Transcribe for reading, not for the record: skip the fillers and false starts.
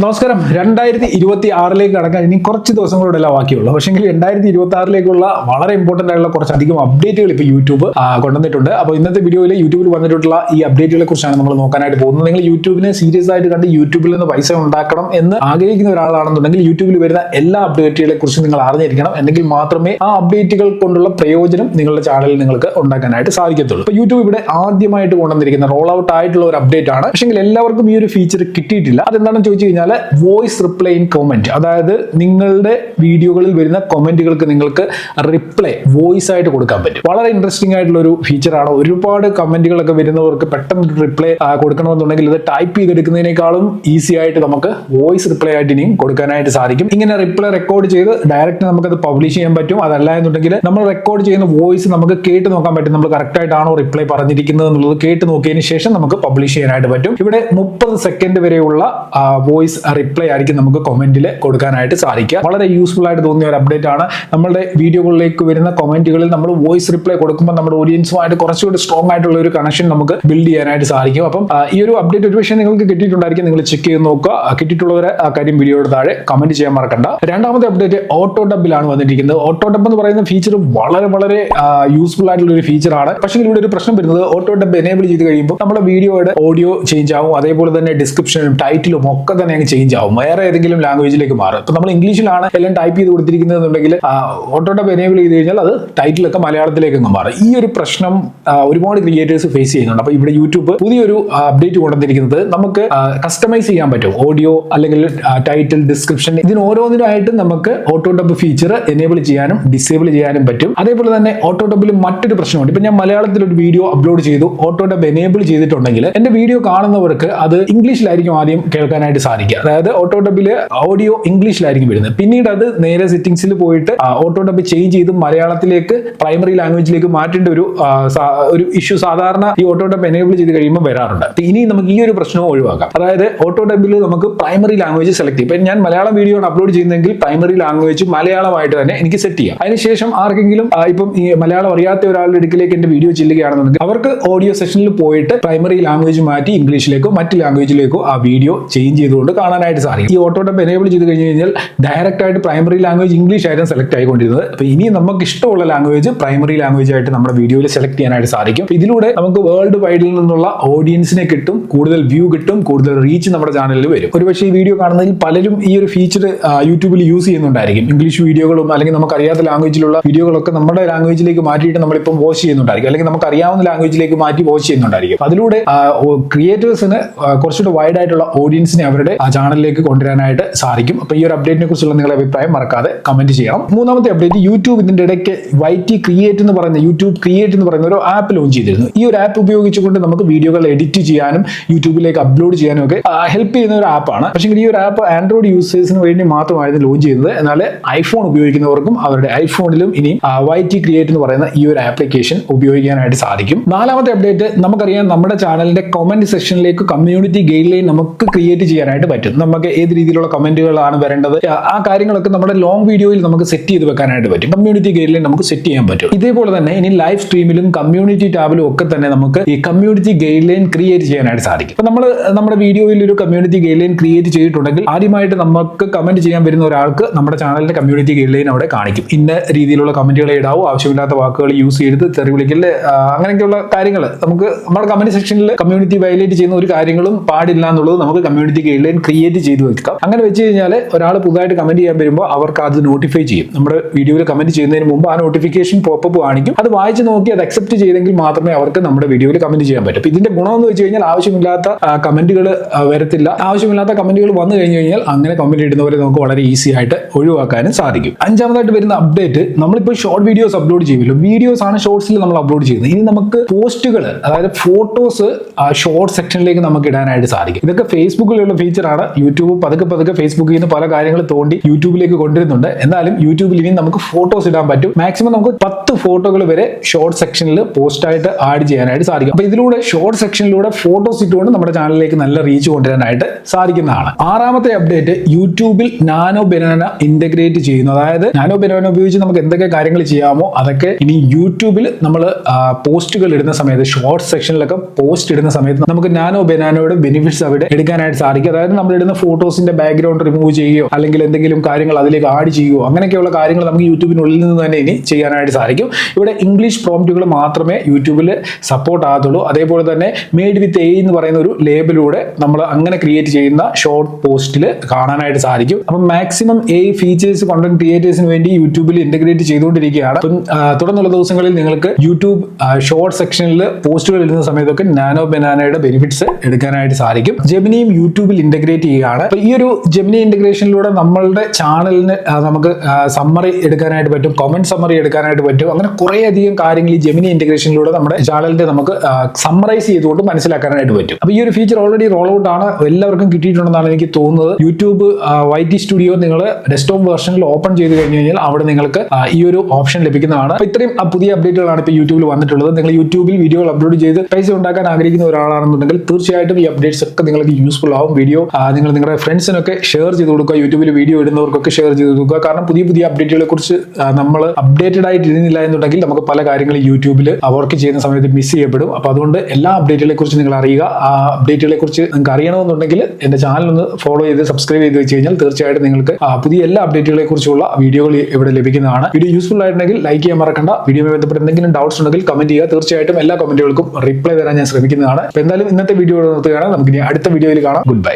നമസ്കാരം. 2026 കടക്കാൻ ഇനി കുറച്ച് ദിവസങ്ങളോടെ ബാക്കിയുള്ളൂ. പക്ഷേ 2026 വളരെ ഇമ്പോർട്ടന്റ് ആയിട്ടുള്ള കുറച്ചധികം അപ്ഡേറ്റുകൾ ഇപ്പോൾ യൂട്യൂബ് കൊണ്ടുവന്നിട്ടുണ്ട്. അപ്പോൾ ഇന്നത്തെ വീഡിയോയിൽ യൂട്യൂബിൽ വന്നിട്ടുള്ള ഈ അപ്ഡേറ്റുകളെ കുറിച്ചാണ് നമ്മൾ നോക്കാനായിട്ട് പോകുന്നത്. നിങ്ങൾ യൂട്യൂബിനെ സീരിയസ് ആയിട്ട് കണ്ട് യൂട്യൂബിൽ നിന്ന് പൈസ ഉണ്ടാക്കണം എന്ന് ആഗ്രഹിക്കുന്ന ഒരാളാണെന്നുണ്ടെങ്കിൽ യൂട്യൂബിൽ വരുന്ന എല്ലാ അപ്ഡേറ്റുകളെ കുറിച്ച് നിങ്ങൾ അറിഞ്ഞിരിക്കണം. എങ്കിൽ മാത്രമേ ആ അപ്ഡേറ്റുകൾ കൊണ്ടുള്ള പ്രയോജനം നിങ്ങളുടെ ചാനലിൽ നിങ്ങൾക്ക് ഉണ്ടാക്കാനായിട്ട് സാധിക്കത്തുള്ളൂ. ഇപ്പോൾ യൂട്യൂബ് ഇവിടെ ആദ്യമായിട്ട് കൊണ്ടുവന്നിരിക്കുന്ന റോൾ ഔട്ട് ആയിട്ടുള്ള ഒരു അപ്ഡേറ്റ് ആണ്. പക്ഷേ എല്ലാവർക്കും ഈ ഒരു ഫീച്ചർ കിട്ടിയിട്ടില്ല. അതെന്താണെന്ന് ചോദിച്ചു കഴിഞ്ഞാൽ വോയിസ് റിപ്ലൈ ഇൻ കമന്റ്. അതായത് നിങ്ങളുടെ വീഡിയോകളിൽ വരുന്ന കമന്റുകൾക്ക് നിങ്ങൾക്ക് റിപ്ലൈ വോയിസ് ആയിട്ട് കൊടുക്കാൻ പറ്റും. വളരെ ഇൻട്രസ്റ്റിംഗ് ആയിട്ടുള്ള ഒരു ഫീച്ചറാണ്. ഒരുപാട് കമന്റുകളൊക്കെ വരുന്നവർക്ക് പെട്ടെന്ന് റിപ്ലൈ കൊടുക്കണമെന്നുണ്ടെങ്കിൽ ഇത് ടൈപ്പ് ചെയ്തെടുക്കുന്നതിനേക്കാളും ഈസി ആയിട്ട് നമുക്ക് വോയിസ് റിപ്ലൈ ആയിട്ട് ഇനിയും കൊടുക്കാനായിട്ട് സാധിക്കും. ഇങ്ങനെ റിപ്ലൈ റെക്കോർഡ് ചെയ്ത് ഡയറക്റ്റ് നമുക്കത് പബ്ലിഷ് ചെയ്യാൻ പറ്റും. അതല്ല എന്നുണ്ടെങ്കിൽ നമ്മൾ റെക്കോർഡ് ചെയ്യുന്ന വോയിസ് നമുക്ക് കേട്ട് നോക്കാൻ പറ്റും. നമ്മൾ കറക്റ്റ് ആയിട്ടാണോ റിപ്ലൈ പറഞ്ഞിരിക്കുന്നത് എന്നുള്ളത് കേട്ട് നോക്കിയതിന് ശേഷം നമുക്ക് പബ്ലിഷ് ചെയ്യാനായിട്ട് പറ്റും. ഇവിടെ 30 സെക്കൻഡ് വരെയുള്ള വോയിസ് റിപ്ലൈ ആയിരിക്കും നമുക്ക് കമന്റിൽ കൊടുക്കാനായിട്ട് സാധിക്കുക. വളരെ യൂസ്ഫുൾ ആയിട്ട് തോന്നിയ ഒരു അപ്ഡേറ്റ് ആണ്. നമ്മുടെ വീഡിയോകളിലേക്ക് വരുന്ന കമന്റുകളിൽ നമ്മൾ വോയിസ് റിപ്ലൈ കൊടുക്കുമ്പോൾ നമ്മുടെ ഓഡിയൻസുമായിട്ട് കുറച്ചുകൂടി സ്ട്രോങ് ആയിട്ടുള്ള ഒരു കണക്ഷൻ നമുക്ക് ബിൽഡ് ചെയ്യാനായിട്ട് സാധിക്കും. അപ്പം ഈ ഒരു അപ്ഡേറ്റ് ഒരു പക്ഷേ നിങ്ങൾക്ക് കിട്ടിയിട്ടുണ്ടായിരിക്കും. നിങ്ങൾ ചെക്ക് ചെയ്ത് നോക്കുക. കിട്ടിയിട്ടുള്ളവരെ ആ കാര്യം വീഡിയോയുടെ താഴെ കമന്റ് ചെയ്യാൻ മറക്കണ്ട. രണ്ടാമത്തെ അപ്ഡേറ്റ് ഓട്ടോ ഡബിലാണ് വന്നിരിക്കുന്നത്. ഓട്ടോ ഡബ് എന്ന് പറയുന്ന ഫീച്ചർ വളരെ യൂസ്ഫുൾ ആയിട്ടുള്ള ഒരു ഫീച്ചറാണ്. പക്ഷേ ഇവിടെ ഒരു പ്രശ്നം വരുന്നത് ഓട്ടോ ഡബ് എനേബിൾ ചെയ്ത് കഴിയുമ്പോൾ നമ്മുടെ വീഡിയോയുടെ ഓഡിയോ ചേഞ്ച് ആവും. അതേപോലെ തന്നെ ഡിസ്ക്രിപ്ഷനും ടൈറ്റിലും ഒക്കെ തന്നെ ചേഞ്ച് ആവും. വേറെ ഏതെങ്കിലും ലാംഗ്വേജിലേക്ക് മാറും. ഇപ്പൊ നമ്മൾ ഇംഗ്ലീഷിലാണ് എല്ലാം ടൈപ്പ് ചെയ്ത് കൊടുത്തിരിക്കുന്നതെന്നുണ്ടെങ്കിൽ ഓട്ടോ ഡബ് എനേബിൾ ചെയ്ത് കഴിഞ്ഞാൽ അത് ടൈറ്റിലൊക്കെ മലയാളത്തിലേക്ക് മാറും. ഈ ഒരു പ്രശ്നം ഒരുപാട് ക്രിയേറ്റേഴ്സ് ഫേസ് ചെയ്യുന്നുണ്ട്. അപ്പൊ ഇവിടെ യൂട്യൂബ് പുതിയൊരു അപ്ഡേറ്റ് കൊണ്ടുവന്നിരിക്കുന്നത് നമുക്ക് കസ്റ്റമൈസ് ചെയ്യാൻ പറ്റും. ഓഡിയോ അല്ലെങ്കിൽ ടൈറ്റിൽ, ഡിസ്ക്രിപ്ഷൻ, ഇതിന് ഓരോന്നിനായിട്ട് നമുക്ക് ഓട്ടോ ഡബ് ഫീച്ചർ എനേബിൾ ചെയ്യാനും ഡിസേബിൾ ചെയ്യാനും പറ്റും. അതേപോലെ തന്നെ ഓട്ടോ ഡബിൽ മറ്റൊരു പ്രശ്നമുണ്ട്. ഇപ്പൊ ഞാൻ മലയാളത്തിൽ ഒരു വീഡിയോ അപ്ലോഡ് ചെയ്തു, ഓട്ടോ ഡബ് എനേബിൾ ചെയ്തിട്ടുണ്ടെങ്കിൽ എന്റെ വീഡിയോ കാണുന്നവർക്ക് അത് ഇംഗ്ലീഷിലായിരിക്കും ആദ്യം കേൾക്കാനായിട്ട് സാധിക്കുക. അതായത് ഓട്ടോ ഡബില് ഓഡിയോ ഇംഗ്ലീഷിലായിരിക്കും വരുന്നത്. പിന്നീട് അത് നേരെ സെറ്റിംഗ്സിൽ പോയിട്ട് ഓട്ടോ ഡബ് ചേഞ്ച് ചെയ്ത് മലയാളത്തിലേക്ക് പ്രൈമറി ലാംഗ്വേജിലേക്ക് മാറ്റേണ്ട ഒരു ഇഷ്യൂ സാധാരണ ഈ ഓട്ടോ ഡബ് എനേബിൾ ചെയ്ത് കഴിയുമ്പോൾ വരാറുണ്ട്. ഇനി നമുക്ക് ഈ ഒരു പ്രശ്നവും ഒഴിവാക്കാം. അതായത് ഓട്ടോ ഡബിൽ നമുക്ക് പ്രൈമറി ലാംഗ്വേജ് സെലക്ട് ചെയ്യും. ഇപ്പൊ ഞാൻ മലയാളം വീഡിയോ ആണ് അപ്ലോഡ് ചെയ്യുന്നതെങ്കിൽ പ്രൈമറി ലാംഗ്വേജ് മലയാളമായിട്ട് തന്നെ എനിക്ക് സെറ്റ് ചെയ്യാം. അതിനുശേഷം ആർക്കെങ്കിലും ഇപ്പം ഈ മലയാളം അറിയാത്ത ഒരാളുടെ അടുക്കിലേക്ക് എന്റെ വീഡിയോ ചെല്ലുകയാണെന്നുണ്ടെങ്കിൽ അവർക്ക് ഓഡിയോ സെഷനിൽ പോയിട്ട് പ്രൈമറി ലാംഗ്വേജ് മാറ്റി ഇംഗ്ലീഷിലേക്കോ മറ്റ് ലാംഗ്വേജിലേക്കോ ആ വീഡിയോ ചേഞ്ച് ചെയ്തുകൊണ്ട് കാണാനായിട്ട് സാധിക്കും. ഈ ഓട്ടോ ഡബ് എനേബിൾ ചെയ്ത് കഴിഞ്ഞ് കഴിഞ്ഞാൽ ഡയറക്റ്റ് ആയിട്ട് പ്രൈമറി ലാംഗ്വേജ് ഇംഗ്ലീഷ് ആയിരുന്നു സെലക്ട് ആയിക്കൊണ്ടിരുന്നത്. അപ്പൊ ഇനി നമുക്ക് ഇഷ്ടമുള്ള ലാംഗ്വേജ് പ്രൈമറി ലാംഗ്വേജ് ആയിട്ട് നമ്മുടെ വീഡിയോയിൽ സെലക്ട് ചെയ്യാനായിട്ട് സാധിക്കും. ഇതിലൂടെ നമുക്ക് വേൾഡ് വൈഡിൽ നിന്നുള്ള ഓഡിയൻസിനെ കിട്ടും, കൂടുതൽ വ്യൂ കിട്ടും, കൂടുതൽ റീച്ച് നമ്മുടെ ചാനലിൽ വരും. ഒരുപക്ഷെ ഈ വീഡിയോ കാണുന്നതിൽ പലരും ഈ ഒരു ഫീച്ചർ യൂട്യൂബിൽ യൂസ് ചെയ്യുന്നുണ്ടായിരിക്കും. ഇംഗ്ലീഷ് വീഡിയോകളും അല്ലെങ്കിൽ നമുക്ക് അറിയാത്ത ലാംഗ്വേജിലുള്ള വീഡിയോകളൊക്കെ നമ്മുടെ ലാംഗ്വേജിലേക്ക് മാറ്റിയിട്ട് നമ്മളിപ്പം വാച്ച് ചെയ്യുന്നുണ്ടായിരിക്കും. അല്ലെങ്കിൽ നമുക്ക് അറിയാവുന്ന ലാംഗ്വേജിലേക്ക് മാറ്റി വാച്ച് ചെയ്യുന്നുണ്ടായിരിക്കും. അതിലൂടെ ക്രിയേറ്റേഴ്സിന് കുറച്ചുകൂടെ വൈഡ് ആയിട്ടുള്ള ഓഡിയൻസിനെ അവരുടെ ചാനലിലേക്ക് കൊണ്ടുവരാനായിട്ട് സാധിക്കും. അപ്പൊ ഈ ഒരു അപ്ഡേറ്റിനെ കുറിച്ചുള്ള നിങ്ങളുടെ അഭിപ്രായം മറക്കാതെ കമന്റ് ചെയ്യണം. മൂന്നാമത്തെ അപ്ഡേറ്റ്, യൂട്യൂബ് ഇതിന്റെ ഇടയ്ക്ക് യൂട്യൂബ് ക്രിയേറ്റ് എന്ന് പറയുന്ന ഒരു ആപ്പ് ലോഞ്ച് ചെയ്തിരുന്നു. ഈ ഒരു ആപ്പ് ഉപയോഗിച്ചുകൊണ്ട് നമുക്ക് വീഡിയോകൾ എഡിറ്റ് ചെയ്യാനും യൂട്യൂബിലേക്ക് അപ്ലോഡ് ചെയ്യാനും ഒക്കെ ഹെൽപ്പ് ചെയ്യുന്ന ഒരു ആപ്പാണ്. പക്ഷേ ഈ ഒരു ആപ്പ് ആൻഡ്രോയിഡ് യൂസേഴ്സിന് വേണ്ടി മാത്രമായിരുന്നു ലോഞ്ച് ചെയ്യുന്നത്. എന്നാൽ ഐഫോൺ ഉപയോഗിക്കുന്നവർക്കും അവരുടെ ഐഫോണിലും ഇനി ക്രിയേറ്റ് എന്ന് പറയുന്ന ഈ ഒരു ആപ്ലിക്കേഷൻ ഉപയോഗിക്കാനായിട്ട് സാധിക്കും. നാലാമത്തെ അപ്ഡേറ്റ്, നമുക്കറിയാം നമ്മുടെ ചാനലിന്റെ കമന്റ് സെക്ഷനിലേക്ക് കമ്മ്യൂണിറ്റി ഗൈഡ് ലൈൻ നമുക്ക് ക്രിയേറ്റ് ചെയ്യാനായിട്ട് പറ്റും. നമുക്ക് ഏത് രീതിയിലുള്ള കമന്റുകളാണ് വരേണ്ടത്, ആ കാര്യങ്ങളൊക്കെ നമ്മുടെ ലോങ് വീഡിയോയിൽ നമുക്ക് സെറ്റ് ചെയ്ത് വെക്കാനായിട്ട് പറ്റും. കമ്മ്യൂണിറ്റി ഗൈഡ് ലൈൻ നമുക്ക് സെറ്റ് ചെയ്യാൻ പറ്റും. ഇതേപോലെ തന്നെ ഇനി ലൈവ് സ്ട്രീമിലും കമ്മ്യൂണിറ്റി ടാബിലും ഒക്കെ തന്നെ നമുക്ക് ഈ കമ്മ്യൂണിറ്റി ഗൈഡ് ലൈൻ ക്രിയേറ്റ് ചെയ്യാനായിട്ട് സാധിക്കും. അപ്പൊ നമ്മൾ നമ്മുടെ വീഡിയോയിൽ ഒരു കമ്മ്യൂണിറ്റി ഗൈഡ് ലൈൻ ക്രിയേറ്റ് ചെയ്തിട്ടുണ്ടെങ്കിൽ ആദ്യമായിട്ട് നമുക്ക് കമന്റ് ചെയ്യാൻ വരുന്ന ഒരാൾക്ക് നമ്മുടെ ചാനലിന്റെ കമ്മ്യൂണിറ്റി ഗൈഡ് ലൈൻ അവിടെ കാണിക്കും. ഇന്ന രീതിയിലുള്ള കമന്റുകളെ ഇടാവൂ, ആവശ്യമില്ലാത്ത വാക്കുകൾ യൂസ് ചെയ്ത് തെറി വിളിക്കല്, അങ്ങനെയൊക്കെയുള്ള കാര്യങ്ങൾ നമുക്ക് നമ്മുടെ കമന്റ് സെക്ഷനിൽ കമ്മ്യൂണിറ്റി വയലേറ്റ് ചെയ്യുന്ന ഒരു കാര്യങ്ങളും പാടില്ല എന്നുള്ളത് നമുക്ക് കമ്മ്യൂണിറ്റി ഗൈഡ് ലൈൻ ക്രിയേറ്റ് ചെയ്ത് വെക്കാം. അങ്ങനെ വെച്ച് കഴിഞ്ഞാൽ ഒരാൾ പുതുതായിട്ട് കമന്റ് ചെയ്യാൻ വരുമ്പോൾ അവർക്ക് അത് നോട്ടിഫൈ ചെയ്യും. നമ്മുടെ വീഡിയോയിൽ കമന്റ് ചെയ്യുന്നതിന് മുമ്പ് ആ നോട്ടിഫിക്കേഷൻ പോപ്പപ്പ് കാണിക്കും. അത് വായിച്ച് നോക്കി അത് അക്സെപ്റ്റ് ചെയ്തെങ്കിൽ മാത്രമേ അവർക്ക് നമ്മുടെ വീഡിയോയിൽ കമന്റ് ചെയ്യാൻ പറ്റും. ഇതിന്റെ ഗുണം എന്ന് വെച്ച് കഴിഞ്ഞാൽ ആവശ്യമില്ലാത്ത കമന്റുകൾ വരത്തില്ല. ആവശ്യമില്ലാത്ത കമന്റുകൾ വന്നു കഴിഞ്ഞു കഴിഞ്ഞാൽ അങ്ങനെ കമന്റ് ഇടുന്നവരെ നമുക്ക് വളരെ ഈസി ആയിട്ട് ഒഴിവാക്കാനും സാധിക്കും. അഞ്ചാമതായിട്ട് വരുന്ന അപ്ഡേറ്റ്, നമ്മളിപ്പോൾ ഷോർട്ട് വീഡിയോസ് അപ്ലോഡ് ചെയ്യുമല്ലോ. വീഡിയോസ് ആണ് ഷോർട്സിൽ നമ്മൾ അപ്ലോഡ് ചെയ്യുന്നത്. ഇനി നമുക്ക് പോസ്റ്റുകൾ, അതായത് ഫോട്ടോസ് ഷോർട്ട് സെക്ഷനിലേക്ക് നമുക്ക് ഇടാനായിട്ട് സാധിക്കും. ഇതൊക്കെ ഫേസ്ബുക്കിലുള്ള ഫീച്ചറാണ്. യൂട്യൂബ് പതുക്കെ ഫേസ്ബുക്കിൽ നിന്ന് പല കാര്യങ്ങൾ തോണ്ടി യൂട്യൂബിലേക്ക് കൊണ്ടുവരുന്നുണ്ട്. എന്നാലും യൂട്യൂബിൽ ഇനി നമുക്ക് ഫോട്ടോസ് ഇടാൻ പറ്റും. മാക്സിമം നമുക്ക് 10 ഫോട്ടോകൾ വരെ ഷോർട്ട് സെക്ഷനിൽ പോസ്റ്റ് ആയിട്ട് ആഡ് ചെയ്യാനായിട്ട് സാധിക്കും. അപ്പൊ ഇതിലൂടെ ഷോർട്ട് സെക്ഷനിലൂടെ ഫോട്ടോസ് ഇട്ടുകൊണ്ട് നമ്മുടെ ചാനലിലേക്ക് നല്ല റീച്ച് കൊണ്ടുവരാനായിട്ട് സാധിക്കുന്നതാണ്. ആറാമത്തെ അപ്ഡേറ്റ്, യൂട്യൂബിൽ നാനോ ബനാന ഇന്റഗ്രേറ്റ് ചെയ്യുന്നു. അതായത് നാനോ ബനാന ഉപയോഗിച്ച് നമുക്ക് എന്തൊക്കെ കാര്യങ്ങൾ ചെയ്യാമോ അതൊക്കെ ഇനി യൂട്യൂബിൽ നമ്മൾ പോസ്റ്റുകൾ ഇടുന്ന സമയത്ത്, ഷോർട്ട് സെക്ഷനിലൊക്കെ പോസ്റ്റ് ഇടുന്ന സമയത്ത് നമുക്ക് നാനോ ബനാനയുടെ ബെനിഫിറ്റ്സ് അവിടെ എടുക്കാനായിട്ട് സാധിക്കും. അതായത് നമ്മൾ ഇടുന്ന ഫോട്ടോസിന്റെ ബാക്ക്ഗ്രൗണ്ട് റിമൂവ് ചെയ്യുകയോ അല്ലെങ്കിൽ എന്തെങ്കിലും കാര്യങ്ങൾ അതിലേക്ക് ആഡ് ചെയ്യുകയോ അങ്ങനെയൊക്കെയുള്ള കാര്യങ്ങൾ നമുക്ക് യൂട്യൂബിനുള്ളിൽ നിന്ന് തന്നെ ഇനി ചെയ്യാനായിട്ട് സാധിക്കും. ഇവിടെ ഇംഗ്ലീഷ് പ്രോംപ്റ്റുകൾ മാത്രമേ യൂട്യൂബിൽ സപ്പോർട്ട് ആകത്തുള്ളൂ. അതേപോലെ തന്നെ മെയ്ഡ് വിത്ത് എ എന്ന് പറയുന്ന ഒരു ലേബിലൂടെ നമ്മൾ അങ്ങനെ ക്രിയേറ്റ് ചെയ്യുന്ന ഷോർട്ട് പോസ്റ്റിൽ കാണാനായിട്ട് സാധിക്കും. അപ്പം മാക്സിമം എ ഫീച്ചേഴ്സ് കണ്ടന്റ് ക്രിയേറ്റേഴ്സിന് വേണ്ടി യൂട്യൂബിൽ ഇന്റഗ്രേറ്റ് ചെയ്തുകൊണ്ടിരിക്കുകയാണ്. അപ്പം തുടർന്നുള്ള ദിവസങ്ങളിൽ നിങ്ങൾക്ക് യൂട്യൂബ് ഷോർട്ട് സെക്ഷനിൽ പോസ്റ്റുകൾ ഇടുന്ന സമയത്തൊക്കെ നാനോ ബനാനയുടെ ബെനിഫിറ്റ്സ് എടുക്കാനായിട്ട് സാധിക്കും. ജെമിനിയും യൂട്യൂബിൽ ഇന്റഗ്രേറ്റ് ചെയ്യുകയാണ്. അപ്പൊ ഈ ഒരു ജെമിനി ഇന്റഗ്രേഷനിലൂടെ നമ്മളുടെ ചാനലിന് നമുക്ക് സമ്മറി എടുക്കാനായിട്ട് പറ്റും, കമന്റ് സമ്മറി എടുക്കാനായിട്ട് പറ്റും. അങ്ങനെ കുറെ അധികം കാര്യങ്ങൾ ഈ ജെമിനി ഇന്റഗ്രേഷനിലൂടെ നമ്മുടെ ചാനലിന്റെ നമുക്ക് സമ്മറൈസ് ചെയ്തുകൊണ്ട് മനസ്സിലാക്കാനായിട്ട് പറ്റും. അപ്പൊ ഈ ഒരു ഫീച്ചർ ഓൾറെഡി റോൾ ഔട്ട് ആണ്, എല്ലാവർക്കും കിട്ടിയിട്ടുണ്ടെന്നാണ് എനിക്ക് തോന്നുന്നത്. യൂട്യൂബ് YT സ്റ്റുഡിയോ നിങ്ങൾ ഡെസ്ക്ടോപ്പ് വെർഷനിൽ ഓപ്പൺ ചെയ്ത് കഴിഞ്ഞ് കഴിഞ്ഞാൽ അവിടെ നിങ്ങൾക്ക് ഈ ഒരു ഓപ്ഷൻ ലഭിക്കുന്നതാണ്. അപ്പൊ ഇത്രയും പുതിയ അപ്ഡേറ്റുകളാണ് ഇപ്പോൾ യൂട്യൂബിൽ വന്നിട്ടുള്ളത്. നിങ്ങൾ യൂട്യൂബിൽ വീഡിയോകൾ അപ്ലോഡ് ചെയ്ത് പൈസ ഉണ്ടാക്കാൻ ആഗ്രഹിക്കുന്ന ഒരാളാണെന്നുണ്ടെങ്കിൽ തീർച്ചയായിട്ടും ഈ അപ്ഡേറ്റ്സ് ഒക്കെ നിങ്ങൾക്ക് യൂസ്ഫുൾ ആവും. വീഡിയോ നിങ്ങൾ നിങ്ങളുടെ ഫ്രണ്ട്സിനൊക്കെ ഷെയർ ചെയ്ത് കൊടുക്കുക, യൂട്യൂബിൽ വീഡിയോ ഇടുന്നവർക്കൊക്കെ ഷെയർ ചെയ്ത് കൊടുക്കുക. കാരണം പുതിയ പുതിയ അപ്ഡേറ്റുകളെ കുറിച്ച് നമ്മൾ അപ്ഡേറ്റഡ് ആയിട്ട് ഇരുന്നില്ല എന്നുണ്ടെങ്കിൽ നമുക്ക് പല കാര്യങ്ങളും യൂട്യൂബിൽ വർക്ക് ചെയ്യുന്ന സമയത്ത് മിസ് ചെയ്യപ്പെടും. അപ്പൊ അതുകൊണ്ട് എല്ലാ അപ്ഡേറ്റുകളെ കുറിച്ച് നിങ്ങൾ അറിയുക. ആ അപ്ഡേറ്റുകളെ കുറിച്ച് നിങ്ങൾക്ക് അറിയണമെന്നുണ്ടെങ്കിൽ എന്റെ ചാനൽ ഒന്ന് ഫോളോ ചെയ്ത് സബ്സ്ക്രൈബ് ചെയ്ത് വെച്ച് കഴിഞ്ഞാൽ തീർച്ചയായിട്ടും നിങ്ങൾക്ക് പുതിയ എല്ലാ അപ്ഡേറ്റുകളെ കുറിച്ചുള്ള വീഡിയോകൾ ഇവിടെ ലഭിക്കുന്നതാണ്. വീഡിയോ യൂസ്ഫുൾ ആയിട്ടുണ്ടെങ്കിൽ ലൈക്ക് ചെയ്യാൻ മറക്കണ്ട. വീഡിയോയുമായി ബന്ധപ്പെട്ട് എന്തെങ്കിലും ഡൗട്ട്സ് ഉണ്ടെങ്കിൽ കമന്റ് ചെയ്യുക. തീർച്ചയായിട്ടും എല്ലാ കമന്റുകൾക്കും റിപ്ലൈ തരാൻ ഞാൻ ശ്രമിക്കുന്നതാണ്. അപ്പൊ എന്തായാലും ഇന്നത്തെ വീഡിയോ നിർത്തുകയാണ്. നമുക്ക് ഇനി അടുത്ത വീഡിയോയിൽ കാണാം. Good bye.